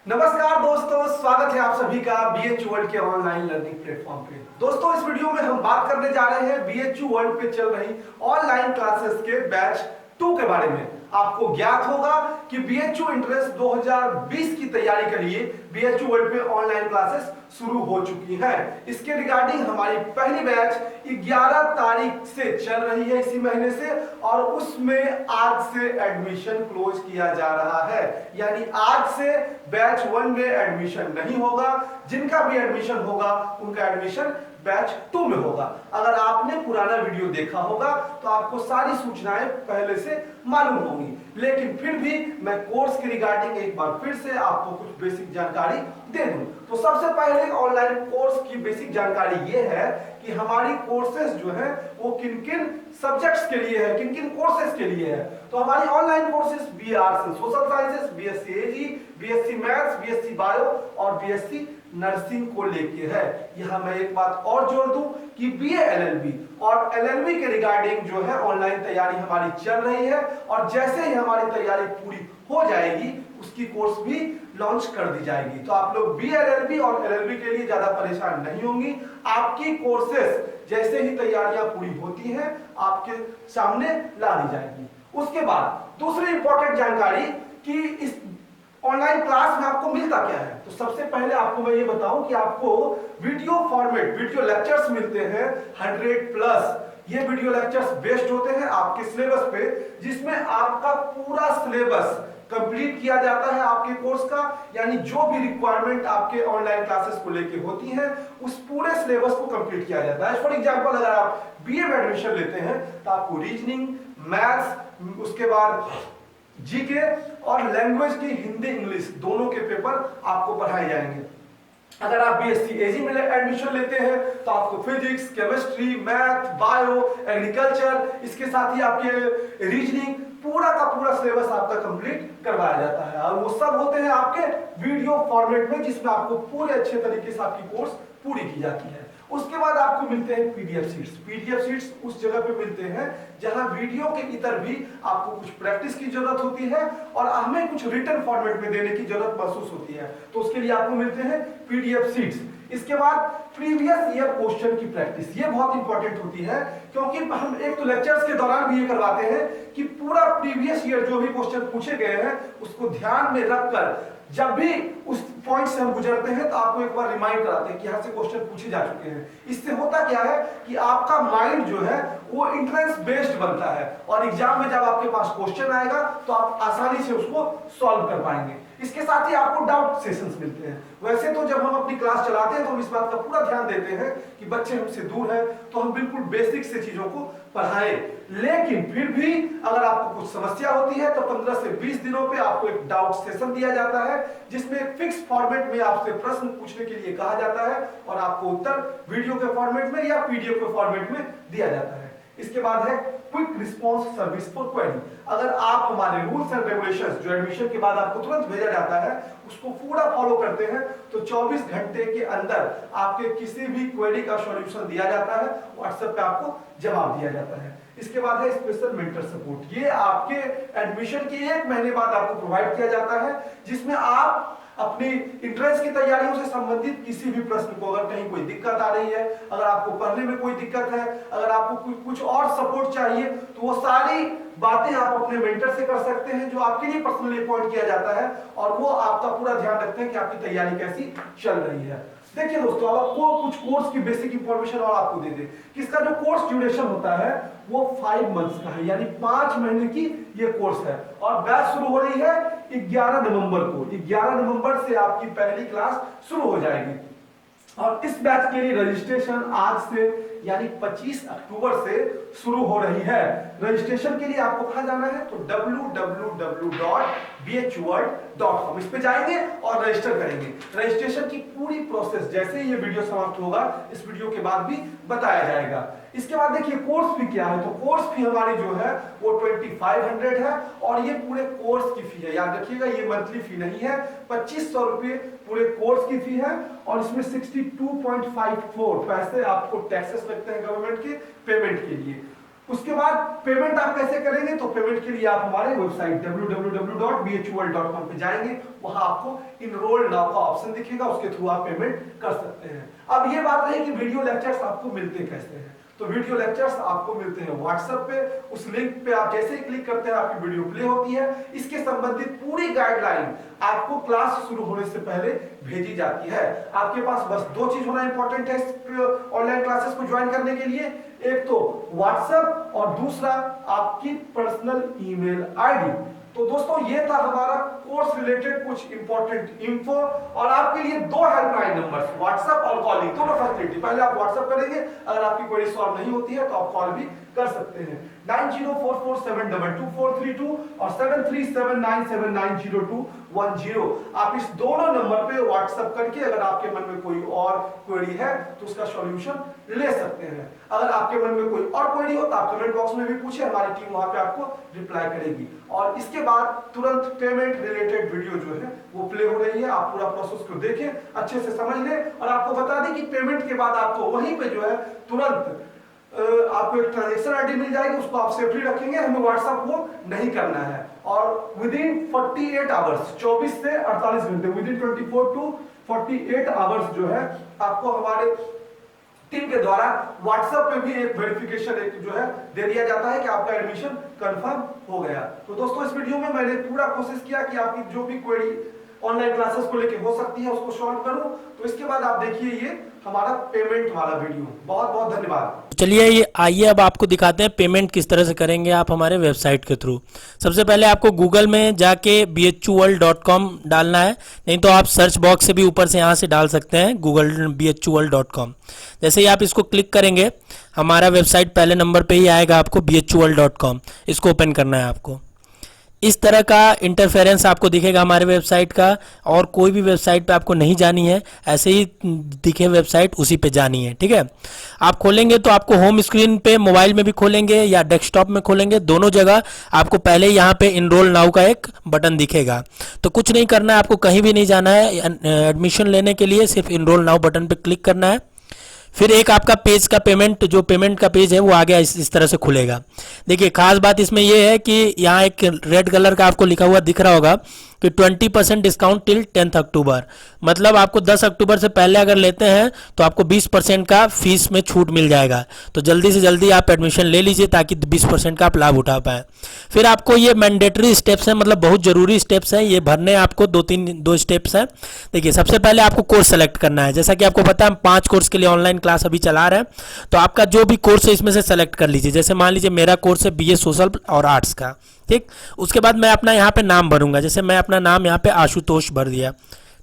नमस्कार दोस्तों, स्वागत है आप सभी का बीएचयू वर्ल्ड के ऑनलाइन लर्निंग प्लेटफॉर्म पे। दोस्तों, इस वीडियो में हम बात करने जा रहे हैं बीएचयू वर्ल्ड पे चल रही ऑनलाइन क्लासेस के बैच 2 के बारे में। आपको ज्ञात होगा कि बीएचयू इंट्रेंस 2020 की तैयारी के लिए बीएचयू वर्ल्ड पे ऑनलाइन क्लासेस शुरू हो चुकी हैं। इसके रिगार्डिंग हमारी पहली बैच 11 तारीख से चल रही है इसी महीने से, और उसमें आज से एडमिशन क्लोज किया जा रहा है। यानी आज से बैच 1 में एडमिशन नहीं होगा। जिनका भी एडमिशन होगा उनका एडमिशन बैच 2 में होगा। अगर आपने पुराना वीडियो देखा होगा तो आपको सारी सूचनाएं पहले से मालूम होंगी, लेकिन फिर भी मैं कोर्स के रिगार्डिंग एक बार फिर से आपको कुछ बेसिक जानकारी दे दूं। तो सबसे पहले ऑनलाइन कोर्स की बेसिक जानकारी ये है कि हमारी कोर्सेज जो है वो किन किन सब्जेक्ट्स के लिए है, किन किन कोर्सेज के लिए है। तो हमारी ऑनलाइन कोर्सेज बीआर से सोशल साइंसेस, बीएससी एजी, बीएससी मैथ्स, बीएससी बायो और बीएससी नर्सिंग को लेके है। यहां मैं एक बात और जोड़ दूं कि बीए एलएलबी और एलएलबी के रिगार्डिंग जो है ऑनलाइन तैयारी हमारी चल रही है, और जैसे ही हमारी तैयारी पूरी हो जाएगी उसकी कोर्स भी लॉन्च कर दी जाएगी। तो आप लोग बीए एलएलबी और एलएलबी के लिए ज्यादा परेशान नहीं होंगी। आपकी कोर्सेस जैसे ही तैयारियां पूरी होती हैं आपके सामने ला दी जाएगी। उसके बाद दूसरी इंपॉर्टेंट जानकारी कि इस ऑनलाइन क्लास में आपको मिलता क्या है। तो सबसे पहले आपको मैं ये बताऊं कि आपको वीडियो फॉर्मेट, वीडियो लेक्चर्स मिलते हैं 100+। ये वीडियो लेक्चर्स बेस्ड होते हैं आपके सिलेबस पे, जिसमें आपका पूरा सिलेबस कंप्लीट किया जाता है आपके कोर्स का। यानी जो भी रिक्वायरमेंट आपके ऑनलाइन क्लासेस को लेके होती है उस पूरे सिलेबस को कंप्लीट किया जाता है। फॉर एग्जांपल, अगर आप बीए में एडमिशन लेते हैं तो आपको रीजनिंग, मैथ्स, उसके बाद जीके और लैंग्वेज की हिंदी इंग्लिश दोनों के पेपर आपको पढ़ाए जाएंगे। अगर आप बीएससी एजी में एडमिशन लेते हैं तो आपको physics, chemistry, math, bio, agriculture, इसके साथ ही आपके रीजनिंग, पूरा का पूरा सिलेबस आपका कंप्लीट करवाया जाता है। और वो सब होते हैं आपके वीडियो फॉर्मेट में, जिसमें आपको पूरे अच्छे तरीके से आपकी कोर्स पूरी की जाती है। उसके बाद आपको मिलते हैं पीडीएफ सीट्स। पीडीएफ सीट्स उस जगह पे मिलते हैं जहां वीडियो के इतर भी आपको कुछ प्रैक्टिस की जरूरत होती है और हमें कुछ रिटन फॉर्मेट में देने की जरूरत महसूस होती है, तो उसके लिए आपको मिलते हैं पीडीएफ सीट्स। इसके बाद प्रीवियस ईयर क्वेश्चन की प्रैक्टिस, ये बहुत इंपॉर्टेंट होती है, क्योंकि हम एक तो लेक्चर्स के दौरान भी ये करवाते हैं कि पूरा प्रीवियस ईयर जो भी क्वेश्चन पूछे गए हैं उसको ध्यान में रखकर जब भी उस पॉइंट से हम गुजरते हैं तो आपको एक बार रिमाइंड कराते हैं कि यहां से क्वेश्चन पूछे जा चुके हैं। इससे होता क्या है कि आपका माइंड जो है वो इंट्रेंस बेस्ड बनता है, और एग्जाम में जब आपके पास क्वेश्चन आएगा तो आप आसानी से उसको सॉल्व कर पाएंगे। इसके साथ ही आपको डाउट सेशंस मिलते हैं। वैसे तो जब हम अपनी क्लास चलाते हैं तो हम इस बात का पूरा ध्यान देते हैं कि बच्चे हमसे दूर हैं, तो हम बिल्कुल बेसिक से चीजों को पढ़ाएं। लेकिन फिर भी अगर आपको कुछ समस्या होती है तो 15 से 20 दिनों पे आपको एक डाउट सेशन दिया जाता है, जिसमें एक फिक्स फॉर्मेट में आपसे प्रश्न पूछने के लिए कहा जाता है और आपको उत्तर वीडियो के फॉर्मेट में या पीडीएफ के फॉर्मेट में दिया जाता है। इसके बाद है quick response service for query. अगर आप हमारे रूल्स एंड रेगुलेशंस जो एडमिशन के बाद आपको तुरंत भेजा जाता है उसको पूरा फॉलो करते हैं तो 24 घंटे के अंदर आपके किसी भी क्वेरी का सॉल्यूशन दिया जाता है, व्हाट्सएप पे आपको जवाब दिया जाता है। इसके बाद है स्पेशल मेंटर सपोर्ट। ये आपके एडमिशन के 1 महीने बाद आपको प्रोवाइड किया जाता है, जिसमें आप अपनी इंट्रेंस की तैयारियों से संबंधित किसी भी प्रश्न को, अगर कहीं कोई दिक्कत आ रही है, अगर आपको पढ़ने में कोई दिक्कत है, अगर आपको कुछ और सपोर्ट चाहिए, तो वो सारी बातें आप अपने मेंटर से कर सकते हैं, जो आपके लिए पर्सनली अपॉइंट किया जाता है, और वो आपका पूरा ध्यान रखते हैं कि आपकी तैयारी कैसी चल रही है। देखिए दोस्तों, अब आपको कुछ कोर्स की बेसिक इंफॉर्मेशन और आपको दे दे कि इसका जो कोर्स ड्यूरेशन होता है वो 5 मंथ्स का है, यानी 5 महीने की ये कोर्स है। और बैच शुरू हो रही है 11 नवंबर को। 11 नवंबर से आपकी पहली क्लास शुरू हो जाएगी, और इस बैच के लिए रजिस्ट्रेशन आज से यानी 25 अक्टूबर से शुरू हो रही है। रजिस्ट्रेशन के लिए आपको कहां जाना है तो www.bhuworld.com, इस पे जाएंगे और रजिस्टर करेंगे। रजिस्ट्रेशन की पूरी प्रोसेस जैसे ही ये वीडियो समाप्त होगा इस वीडियो के बाद भी बताया जाएगा। इसके बाद देखिए कोर्स फी क्या है। तो कोर्स फी हमारी जो है वो 2500 है, और ये पूरे कोर्स की फी है। याद रखिएगा, ये मंथली फी नहीं है। 2500 रुपए पूरे कोर्स की फी है, और इसमें 62.54 पैसे आपको टैक्सेस लगते हैं गवर्नमेंट के पेमेंट के लिए। उसके बाद पेमेंट आप कैसे करेंगे, तो पेमेंट के लिए आप हमारे वेबसाइट www.bhuol.com पे जाएंगे, वहां आपको इनरोल नाउ का ऑप्शन दिखेगा, उसके थ्रू आप पेमेंट कर सकते हैं। अब ये बात रही कि वीडियो लेक्चर्स आपको मिलते कैसे हैं, तो वीडियो लेक्चर्स आपको मिलते हैं व्हाट्सएप पे। उस लिंक पे आप जैसे ही क्लिक करते हैं आपकी वीडियो प्ले होती है। इसके संबंधित पूरी गाइडलाइन आपको क्लास शुरू होने से पहले भेजी जाती है। आपके पास बस दो चीज होना इंपॉर्टेंट है ऑनलाइन क्लासेस को ज्वाइन करने के लिए, एक तो व्हाट्सएप और दूसरा आपकी पर्सनल ईमेल आईडी। तो दोस्तों ये था हमारा कोर्स रिलेटेड कुछ इंपॉर्टेंट इंफो, और आपके लिए दो हेल्पलाइन नंबर्स, व्हाट्सएप और कॉलिंग, दोनों फैसिलिटी। पहले आप व्हाट्सएप करेंगे, अगर आपकी क्वेरी सॉल्व नहीं होती है तो आप कॉल भी कर सकते हैं 9044722432 और 7379790210। आप इस दोनों नंबर पे व्हाट्सएप करके अगर आपके मन में कोई और क्वेरी है तो उसका सॉल्यूशन ले सकते हैं। अगर आपके मन में कोई और क्वेरी हो तो आप कमेंट बॉक्स में भी पूछे, हमारी टीम वहां पे आपको रिप्लाई करेगी। और इसके बाद तुरंत पेमेंट रिलेटेड वीडियो जो है वो प्ले हो रही है, आप पूरा प्रोसेस को देखें, अच्छे से समझ लें, और आपको बता दें कि पेमेंट के बाद आपको वहीं पे जो है तुरंत आपको एक ट्रांजैक्शन आईडी मिल जाएगी, उसको आप सेफली रखेंगे, हमें व्हाट्सएप वो नहीं करना है। और विदिन 48 आवर्स, 24 से 48 घंटे, विदिन 24 टू 48 आवर्स जो है आपको हमारे टीम के द्वारा व्हाट्सएप पे भी एक वेरिफिकेशन एक जो है दे दिया जाता है कि आपका एडमिशन कंफर्म हो गया। तो दोस्तों इस वीडियो में मैंने पूरा कोशिश किया कि आपकी जो भी क्वेरी ऑनलाइन क्लासेस को लेके हो सकती है उसको सॉल्व करूं। तो इसके बाद आप देखिए ये हमारा पेमेंट वाला वीडियो। बहुत बहुत धन्यवाद। चलिए ये आइए अब आपको दिखाते हैं पेमेंट किस तरह से करेंगे आप हमारे वेबसाइट के थ्रू। सबसे पहले आपको गूगल में जाके bhuol.com डालना है, नहीं तो आप सर्च बॉक्स से भी ऊपर से यहाँ से डाल सकते हैं गूगल bhuol.com। जैसे ही आप इसको क्लिक करेंगे हमारा वेबसाइट पहले नंबर पे ही आएगा, आपको bhuol.com इसको ओपन करना है। आपको इस तरह का इंटरफेरेंस आपको दिखेगा हमारे वेबसाइट का, और कोई भी वेबसाइट पे आपको नहीं जानी है, ऐसे ही दिखे वेबसाइट उसी पे जानी है। ठीक है, आप खोलेंगे तो आपको होम स्क्रीन पे मोबाइल में भी खोलेंगे या डेस्कटॉप में खोलेंगे, दोनों जगह आपको पहले यहाँ पे इनरोल नाउ का एक बटन दिखेगा। तो कुछ नहीं करना है, आपको कहीं भी नहीं जाना है, एडमिशन लेने के लिए सिर्फ इनरोल नाउ बटन पे क्लिक करना है। फिर एक आपका पेज का पेमेंट, जो पेमेंट का पेज है वो आगे इस तरह से खुलेगा। देखिए खास बात इसमें ये है कि यहाँ एक रेड कलर का आपको लिखा हुआ दिख रहा होगा कि 20% डिस्काउंट टिल 10 अक्टूबर, मतलब आपको 10 अक्टूबर से पहले अगर लेते हैं तो आपको 20% का फीस में छूट मिल जाएगा। तो जल्दी से जल्दी आप एडमिशन ले लीजिए ताकि 20% का आप लाभ उठा पाएँ। फिर आपको ये मैंडेटरी स्टेप्स हैं, मतलब बहुत ज़रूरी स्टेप्स हैं, ये भरने आपको दो स्टेप्स हैं। देखिए सबसे पहले आपको कोर्स सेलेक्ट करना है। जैसा कि आपको पता है हम 5 कोर्स के लिए ऑनलाइन क्लास अभी चला रहे हैं, तो आपका जो भी कोर्स है इसमें से सेलेक्ट कर लीजिए। जैसे मान लीजिए मेरा कोर्स है BA सोशल और आर्ट्स का, ठीक। उसके बाद मैं अपना यहाँ पे नाम भरूंगा, जैसे मैं अपना नाम यहाँ पे आशुतोष भर दिया,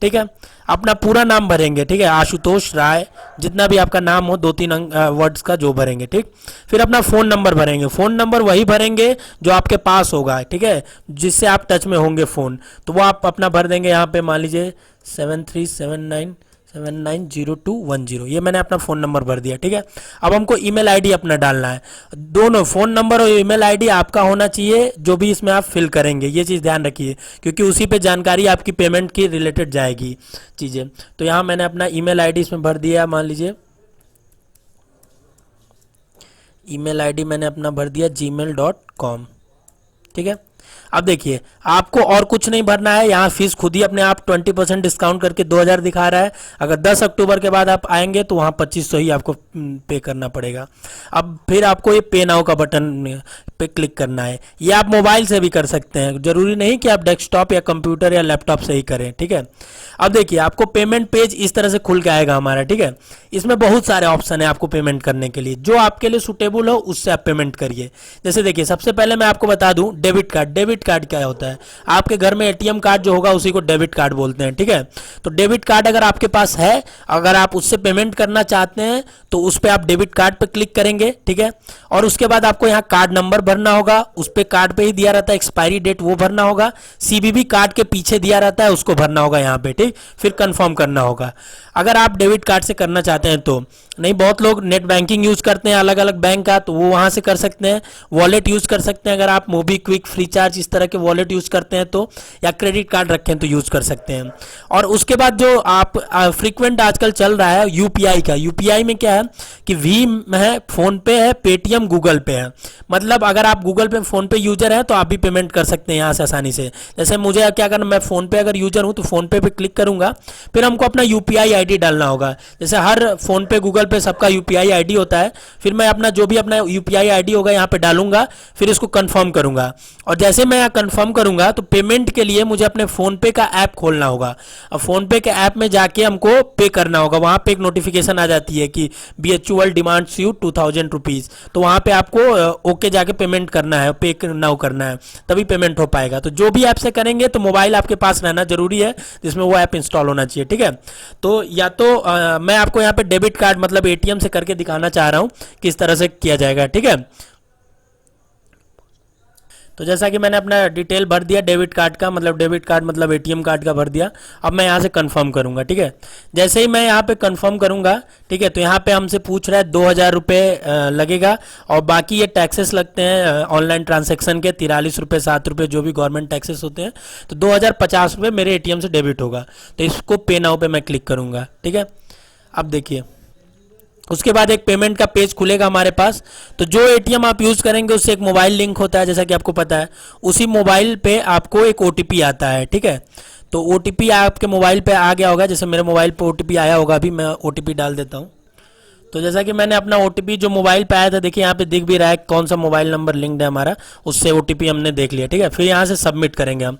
ठीक है। अपना पूरा नाम भरेंगे, ठीक है, आशुतोष राय, जितना भी आपका नाम हो 2-3 वर्ड्स का जो भरेंगे, ठीक। फिर अपना फ़ोन नंबर भरेंगे, फ़ोन नंबर वही भरेंगे जो आपके पास होगा, ठीक है, जिससे आप टच में होंगे फ़ोन, तो वो आप अपना भर देंगे यहाँ पे। मान लीजिए 7379790210, ये मैंने अपना फ़ोन नंबर भर दिया, ठीक है। अब हमको ईमेल आईडी अपना डालना है। दोनों फ़ोन नंबर और ईमेल आईडी आपका होना चाहिए जो भी इसमें आप फिल करेंगे, ये चीज़ ध्यान रखिए, क्योंकि उसी पे जानकारी आपकी पेमेंट की रिलेटेड जाएगी चीज़ें। तो यहाँ मैंने अपना ईमेल आईडी इसमें भर दिया, मान लीजिए ईमेल आईडी मैंने अपना भर दिया gmail.com, ठीक है। अब देखिए आपको और कुछ नहीं भरना है, यहाँ फीस खुद ही अपने आप 20% डिस्काउंट करके 2000 दिखा रहा है। अगर 10 अक्टूबर के बाद आप आएंगे तो वहाँ 2500 ही आपको पे करना पड़ेगा। अब फिर आपको ये पे नाउ का बटन पे क्लिक करना है। ये आप मोबाइल से भी कर सकते हैं, जरूरी नहीं कि आप डेस्कटॉप या कंप्यूटर या लैपटॉप से ही करें, ठीक है। अब देखिए आपको पेमेंट पेज इस तरह से खुल के आएगा हमारा, ठीक है। इसमें बहुत सारे ऑप्शन है आपको पेमेंट करने के लिए, जो आपके लिए सुटेबल हो उससे आप पेमेंट करिए। जैसे देखिए सबसे पहले मैं आपको बता दूं डेबिट कार्ड। डेबिट कार्ड क्या होता है? आपके घर में ATM कार्ड जो होगा उसी को डेबिट कार्ड बोलते हैं, ठीक है। तो डेबिट कार्ड अगर आपके पास है, अगर आप उससे पेमेंट करना चाहते हैं तो उस पर आप डेबिट कार्ड पे क्लिक करेंगे, ठीक है। और उसके बाद आपको यहाँ कार्ड नंबर भरना होगा, उस पर कार्ड पे ही दिया रहता है एक्सपायरी डेट, वो भरना होगा। CVV कार्ड के पीछे दिया रहता है, उसको भरना होगा यहाँ पे, ठीक। फिर कंफर्म करना होगा अगर आप डेबिट कार्ड से करना चाहते हैं तो। नहीं, बहुत लोग नेट बैंकिंग यूज करते हैं अलग अलग बैंक का, तो वो वहां से कर सकते हैं। वॉलेट यूज कर सकते हैं अगर आप, मोबीक्विक, फ्रीचार्ज, इस इस तरह के वॉलेट यूज करते हैं तो, या क्रेडिट कार्ड रखें तो यूज कर सकते हैं। और उसके बाद जो आप फ्रीक्वेंट आजकल चल रहा है यूपीआई का, यूपीआई में क्या है कि भीम है, फोन पे है, पेटीएम, गूगल पे है। मतलब अगर आप गूगल पे फोन पे यूजर है तो आप भी पेमेंट कर सकते हैं यहाँ से आसानी से। जैसे मुझे क्या करना, मैं फोन पे अगर यूजर हूँ तो फोन पे क्लिक करूंगा, फिर हमको अपना यूपीआई आईडी डालना होगा। जैसे हर फोन पे गूगल पे सबका यूपीआई आईडी होता है, फिर मैं अपना जो भी अपना यूपीआई आईडी होगा यहाँ पे डालूंगा, फिर इसको कंफर्म करूंगा। और जैसे मैं यहाँ कंफर्म करूंगा तो पेमेंट के लिए मुझे अपने फोन पे का ऐप खोलना होगा। अब फोन पे के ऐप में जाके हमको पे करना होगा। वहां पे एक नोटिफिकेशन आ जाती है कि BHU world demands you 2000 rupees, तो वहां पे आपको ओके जाके पेमेंट करना है, पे नाउ करना है, तभी पेमेंट हो पाएगा। तो जो भी ऐप से करेंगे तो मोबाइल आपके पास रहना जरूरी है जिसमें वो ऐप इंस्टॉल होना चाहिए, ठीक है। तो या तो मैं आपको यहाँ पे डेबिट कार्ड मतलब ATM से करके दिखाना चाह रहा हूँ किस तरह से किया जाएगा, ठीक है। तो जैसा कि मैंने अपना डिटेल भर दिया डेबिट कार्ड का, मतलब डेबिट कार्ड मतलब ATM कार्ड का भर दिया। अब मैं यहाँ से कंफर्म करूँगा, ठीक है। जैसे ही मैं यहाँ पे कंफर्म करूँगा, ठीक है, तो यहाँ पे हमसे पूछ रहा है 2000 रुपये लगेगा, और बाकी ये टैक्सेस लगते हैं ऑनलाइन ट्रांजैक्शन के 43 रुपये 7 रुपये जो भी गवर्नमेंट टैक्सेस होते हैं। तो 2050 रुपये मेरे ATM से डेबिट होगा, तो इसको पे नाउ पे मैं क्लिक करूँगा, ठीक है। अब देखिए उसके बाद एक पेमेंट का पेज खुलेगा हमारे पास। तो जो ATM आप यूज़ करेंगे उससे एक मोबाइल लिंक होता है, जैसा कि आपको पता है। उसी मोबाइल पे आपको एक OTP आता है, ठीक है। तो OTP आपके मोबाइल पे आ गया होगा, जैसे मेरे मोबाइल पे OTP आया होगा, अभी मैं OTP डाल देता हूँ। तो जैसा कि मैंने अपना OTP जो मोबाइल पे आया था, देखिए यहाँ पे दिख भी रहा है कौन सा मोबाइल नंबर लिंक्ड है हमारा, उससे OTP हमने देख लिया, ठीक है। फिर यहाँ से सबमिट करेंगे हम।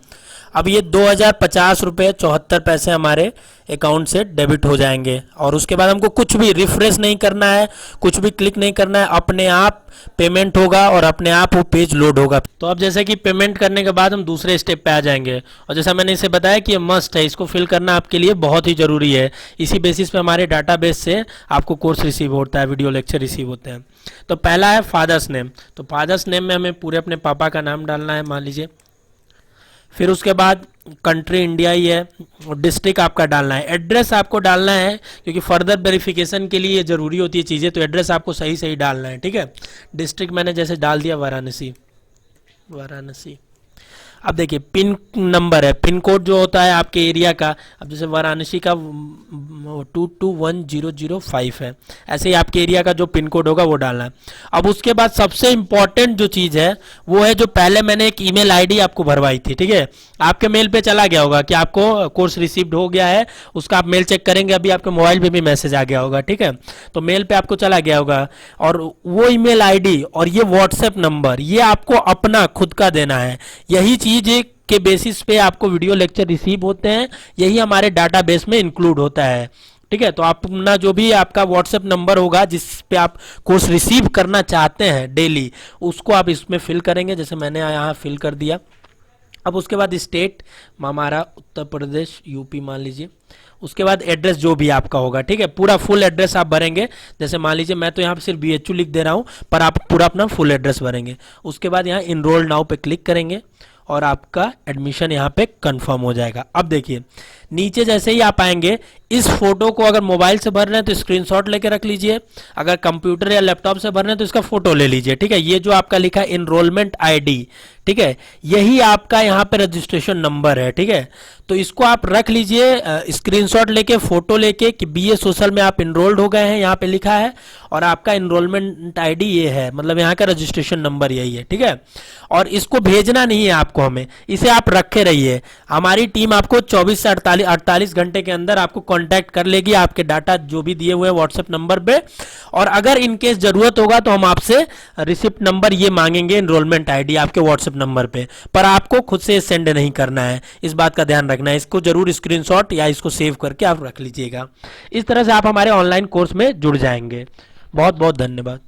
अब ये 2050 रुपये 74 पैसे हमारे अकाउंट से डेबिट हो जाएंगे, और उसके बाद हमको कुछ भी रिफ्रेश नहीं करना है, कुछ भी क्लिक नहीं करना है, अपने आप पेमेंट होगा और अपने आप वो पेज लोड होगा। तो अब जैसे कि पेमेंट करने के बाद हम दूसरे स्टेप पे आ जाएंगे, और जैसा मैंने इसे बताया कि ये मस्ट है, इसको फिल करना आपके लिए बहुत ही ज़रूरी है। इसी बेसिस पे हमारे डाटाबेस से आपको कोर्स रिसीव होता है, वीडियो लेक्चर रिसीव होते हैं। तो पहला है फादर्स नेम। तो फादर्स नेम में हमें पूरे अपने पापा का नाम डालना है, मान लीजिए। फिर उसके बाद कंट्री इंडिया ही है, डिस्ट्रिक्ट आपका डालना है, एड्रेस आपको डालना है क्योंकि फर्दर वेरिफिकेशन के लिए ये जरूरी होती है चीज़ें, तो एड्रेस आपको सही सही डालना है, ठीक है। डिस्ट्रिक्ट मैंने जैसे डाल दिया वाराणसी, वाराणसी। अब देखिए पिन नंबर है, पिन कोड जो होता है आपके एरिया का, अब जैसे वाराणसी का 221005 है, ऐसे ही आपके एरिया का जो पिन कोड होगा वो डालना है। अब उसके बाद सबसे इंपॉर्टेंट जो चीज़ है वो है जो पहले मैंने एक ईमेल आईडी आपको भरवाई थी, ठीक है। आपके मेल पे चला गया होगा कि आपको कोर्स रिसीव्ड हो गया है, उसका आप मेल चेक करेंगे, अभी आपके मोबाइल पे भी मैसेज आ गया होगा, ठीक है। तो मेल पे आपको चला गया होगा, और वो ईमेल आईडी और ये व्हाट्सएप नंबर ये आपको अपना खुद का देना है। यही चीज के बेसिस पे आपको वीडियो लेक्चर रिसीव होते हैं, यही हमारे डाटाबेस में इंक्लूड होता है, ठीक है। तो आप अपना जो भी आपका व्हाट्सएप नंबर होगा जिस पे आप कोर्स रिसीव करना चाहते हैं डेली, उसको आप इसमें फिल करेंगे, जैसे मैंने यहाँ फिल कर दिया। अब उसके बाद स्टेट हमारा उत्तर प्रदेश यूपी मान लीजिए। उसके बाद एड्रेस जो भी आपका होगा, ठीक है, पूरा फुल एड्रेस आप भरेंगे। जैसे मान लीजिए मैं तो यहाँ पे सिर्फ BHU लिख दे रहा हूँ, पर आप पूरा अपना फुल एड्रेस भरेंगे। उसके बाद यहाँ इनरोल नाउ पे क्लिक करेंगे और आपका एडमिशन यहाँ पे कंफर्म हो जाएगा। अब देखिए नीचे जैसे ही आप आएंगे, इस फोटो को अगर मोबाइल से भर रहे हैं तो स्क्रीनशॉट लेके रख लीजिए, अगर कंप्यूटर या लैपटॉप से भर रहे हैं तो इसका फोटो ले लीजिए, ठीक है। ये जो आपका लिखा है इनरोलमेंट आईडी, ठीक है, यही आपका यहाँ पे रजिस्ट्रेशन नंबर है, ठीक है। तो इसको आप रख लीजिए स्क्रीनशॉट लेके, फोटो लेके कि BA सोशल में आप इनरोल्ड हो गए हैं, यहाँ पे लिखा है, और आपका इनरोलमेंट आईडी ये है, मतलब यहाँ का रजिस्ट्रेशन नंबर यही है, ठीक है। और इसको भेजना नहीं है आपको हमें, इसे आप रखे रहिए। हमारी टीम आपको 24 से 48 घंटे के अंदर आपको कांटेक्ट कर लेगी आपके डाटा जो भी दिए हुए हैं व्हाट्सएप नंबर पे, और अगर इनकेस जरूरत होगा तो हम आपसे रिसिप्ट नंबर ये मांगेंगे, इनरोलमेंट आईडी आपके व्हाट्सएप नंबर पे, पर आपको खुद से सेंड नहीं करना है, इस बात का ध्यान रखना है। इसको जरूर स्क्रीनशॉट या इसको सेव करके आप रख लीजिएगा। इस तरह से आप हमारे ऑनलाइन कोर्स में जुड़ जाएंगे। बहुत बहुत धन्यवाद।